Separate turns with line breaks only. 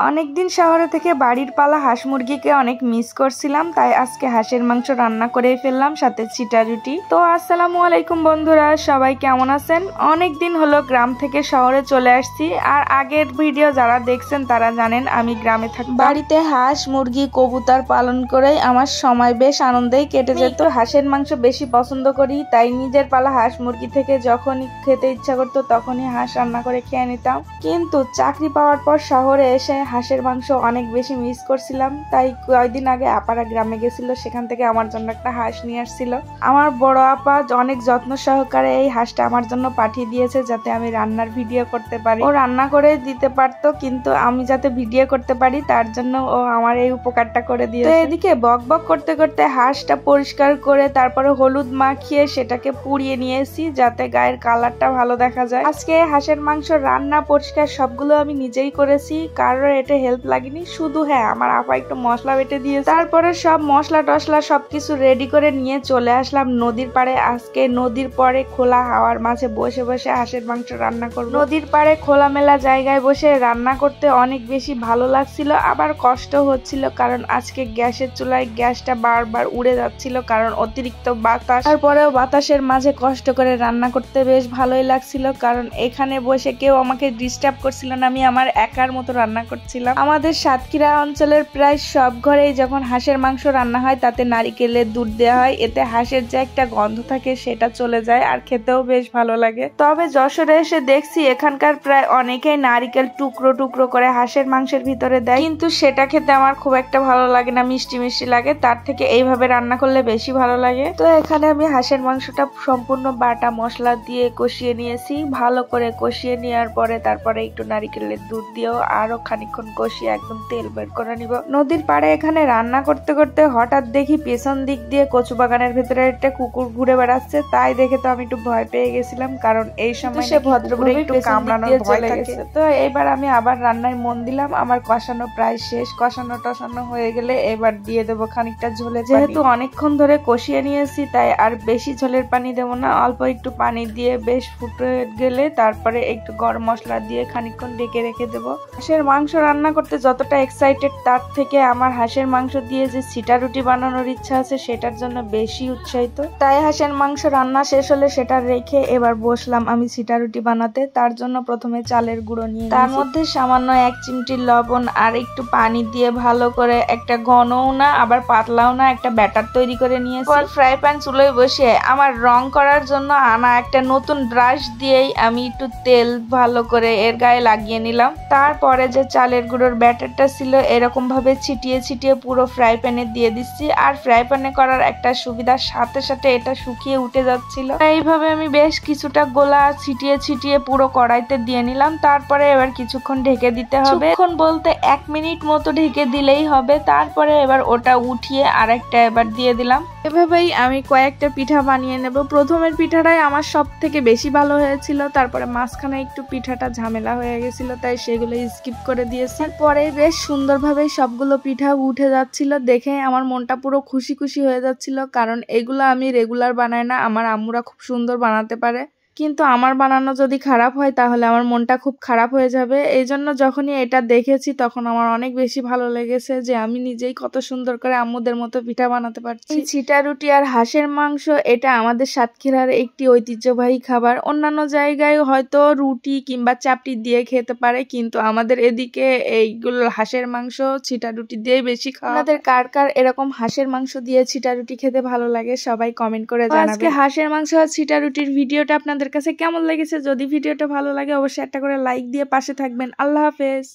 অনেকদিন শহরে থেকে বাড়ির পালা হাঁস মুরগিকে অনেক মিস করছিলাম, তাই আজকে হাঁসের মাংস রান্না করে ফেললাম, সাথে চিটা রুটি। তো আসসালামু আলাইকুম বন্ধুরা, সবাই কেমন আছেন? অনেক দিন হলো গ্রাম থেকে শহরে চলে আসছি। আর আগের ভিডিও যারা দেখছেন তারা জানেন আমি গ্রামে থাকি। বাড়িতে হাঁস মুরগি কবুতর পালন করেই আমার সময় বেশ আনন্দেই কেটে যেত। হাঁসের মাংস বেশি পছন্দ করি, তাই নিজের পালা হাঁস মুরগি থেকে যখনই খেতে ইচ্ছা করতো তখনই হাঁস রান্না করে খেয়ে নিতাম। কিন্তু চাকরি পাওয়ার পর শহরে এসে হাঁসের মাংস অনেক বেশি মিস করছিলাম, তাই কয়েকদিন আগে আপারা গ্রামে গেছিল, সেখান থেকে আমার জন্য একটা হাঁস নিয়ে আসছিল। আমার বড় আপা অনেক যত্ন সহকারে এই হাঁসটা আমার জন্য পাঠিয়ে দিয়েছে যাতে আমি রান্নার ভিডিও করতে পারি। ও রান্না করে দিতে পারতো, কিন্তু আমি যাতে ভিডিও করতে পারি তার জন্য ও আমার এই উপকারটা করে দিয়েছে। এদিকে বক বক করতে করতে হাঁসটা পরিষ্কার করে তারপরে হলুদ মাখিয়ে সেটাকে পুড়িয়ে নিয়েছি যাতে গায়ের কালারটা ভালো দেখা যায়। আজকে হাঁসের মাংস রান্না পরিষ্কার সবগুলো আমি নিজেই করেছি, কারোর এটা হেল্প লাগেনি। শুধু হ্যাঁ, আমার আপা একটু মশলা বেটে দিয়েছে। তারপরে সব মশলা টসলা সবকিছু রেডি করে নিয়ে চলে আসলাম নদীর পাড়ে। আজকে নদীর পরে খোলা হাওয়ার মাঝে বসে বসে হাঁসের মাংস রান্না করব। নদীর পাড়ে খোলামেলা জায়গায় বসে রান্না করতে অনেক বেশি ভালো লাগছিল, আবার কষ্ট হচ্ছিল, কারণ আজকে গ্যাসের চুলায় গ্যাসটা বারবার উড়ে যাচ্ছিল কারণ অতিরিক্ত বাতাস। তারপরেও বাতাসের মাঝে কষ্ট করে রান্না করতে বেশ ভালোই লাগছিল, কারণ এখানে বসে কেউ আমাকে ডিস্টার্ব করছিল না, আমি আমার একার মতো রান্না করছিলাম। আমাদের সাতক্ষীরা অঞ্চলের প্রায় সব ঘরেই যখন হাঁসের মাংস রান্না হয় তাতে নারিকেলের দুধ দেওয়া হয়, এতে হাঁসের যে একটা গন্ধ থাকে সেটা চলে যায় আর খেতেও বেশ ভালো লাগে। তবে যশোরে এসে দেখছি এখানকার প্রায় অনেকেই নারিকেল টুকরো টুকরো করে হাঁসের মাংসের ভিতরে দেয়, কিন্তু সেটা খেতে আমার খুব একটা ভালো লাগে না, মিষ্টি মিষ্টি লাগে। তার থেকে এইভাবে রান্না করলে বেশি ভালো লাগে। তো এখানে আমি হাঁসের মাংসটা সম্পূর্ণ বাটা মশলা দিয়ে কষিয়ে নিয়েছি। ভালো করে কষিয়ে নেওয়ার পরে তারপরে একটু নারিকেলের দুধ দিয়েও আরো খানিকক্ষণ কষিয়ে একদম তেল বের করে নিব। নদীর পাড়ে এখানে রান্না করতে করতে হঠাৎ দেখি পেছন দিক দিয়ে কচু বাগানের ভেতরে একটা কুকুর ঘুরে বেড়াচ্ছে, তাই দেখে তো আমি একটু ভয় পেয়ে গেছিলাম, কারণ এই সময় সে ভদ্রভাবে একটু কামড়ানোর ভয় থাকে। তো এবার আমি আবার রান্নায় মন দিলাম। আমার কষানো প্রায় শেষ, কষানো টসানো হয়ে গেলে এবার দিয়ে দেবো খানিকটা ঝোলে। যেহেতু অনেকক্ষণ ধরে কষিয়ে নিয়েছি তাই আর বেশি ঝোলের পানি দেবো না, অল্প একটু পানি দিয়ে বেশ ফুটে গেলে তারপরে একটু গরম মশলা দিয়ে খানিকক্ষণ ঢেকে রেখে দেবো। হাঁসের মাংস রান্না করতে যতটা এক্সাইটেড তার থেকে আমার হাঁসের মাংস দিয়ে যে চিটা রুটি বানানোর ইচ্ছা আছে সেটার জন্য বেশি উৎসাহিত। তাই হাঁসের মাংস রান্না শেষ হলে সেটা রেখে এবার বসলাম আমি চিটা রুটি বানাতে। তার জন্য প্রথমে চালের গুঁড়ো নিয়ে তার মধ্যে সামান্য 1 চিমটি লবণ আর একটু পানি দিয়ে ভালো করে একটা ঘনও না আবার পাতলাও না একটা ব্যাটার তৈরি করে নিয়েছি। ফ্রাই প্যান চুলোয় বসিয়ে আমার রং করার জন্য আনা একটা নতুন ব্রাশ দিয়েই আমি একটু তেল ভালো করে এর গায়ে লাগিয়ে নিলাম। তারপরে যে চালের গুঁড়োর ব্যাটারটা ছিল এরকম ভাবে ছিটিয়ে ছিটিয়ে পুরো ফ্রাই প্যানে দিয়ে দিচ্ছি। আর ফ্রাই প্যানে করার একটা সুবিধার সাথে সাথে এটা শুকিয়ে উঠে যাচ্ছিল, এইভাবে আমি বেশ কিছুটা গোলা ছিটিয়ে ছিটিয়ে পুরো কড়াইতে দিয়ে নিলাম। তারপরে এবার কিছুক্ষণ ঢেকে দিতে হবে, কিছুক্ষণ বলতে 1 মিনিট মতো ঢেকে দিলেই হবে। তারপরে এবার ওটা উঠিয়ে আরেকটা এবার দিয়ে দিলাম। এভাবেই আমি কয়েকটা পিঠা বানিয়ে নেব। প্রথমের পিঠাটাই আমার সব থেকে বেশি ভালো হয়েছিল, তারপরে মাঝখানে একটু পিঠাটা ঝামেলা হয়ে গেছিল তাই সেগুলো স্কিপ করে দিয়েছি। পরে বেশ সুন্দরভাবে সবগুলো পিঠা উঠে যাচ্ছিল, দেখে আমার মনটা পুরো খুশি খুশি হয়ে যাচ্ছিল, কারণ এগুলো আমি রেগুলার বানাই না, আমার আম্মুরা খুব সুন্দর বানাতে পারে, কিন্তু আমার বানানো যদি খারাপ হয় তাহলে আমার মনটা খুব খারাপ হয়ে যাবে। এই জন্য যখনই এটা দেখেছি তখন আমার অনেক বেশি ভালো লেগেছে যে আমি নিজেই কত সুন্দর করে আম্মুদের মতো পিঠা বানাতে পারছি। চিটা রুটি আর হাঁসের মাংস এটা আমাদের সাতক্ষীরার একটি ঐতিহ্যবাহী খাবার। অন্যান্য জায়গায় হয়তো রুটি কিংবা চাপটি দিয়ে খেতে পারে, কিন্তু আমাদের এদিকে এইগুলো হাঁসের মাংস চিটা রুটি দিয়ে বেশি খাওয়া। আমাদের কার কার এরকম হাঁসের মাংস দিয়ে চিটা রুটি খেতে ভালো লাগে সবাই কমেন্ট করে জানাবেন। আজকে হাঁসের মাংস আর চিটা রুটির ভিডিওটা আপনাদের কাছে কেমন লেগেছে? যদি ভিডিওটা ভালো লাগে অবশ্যই একটা করে লাইক দিয়ে পাশে থাকবেন। আল্লাহ হাফেজ।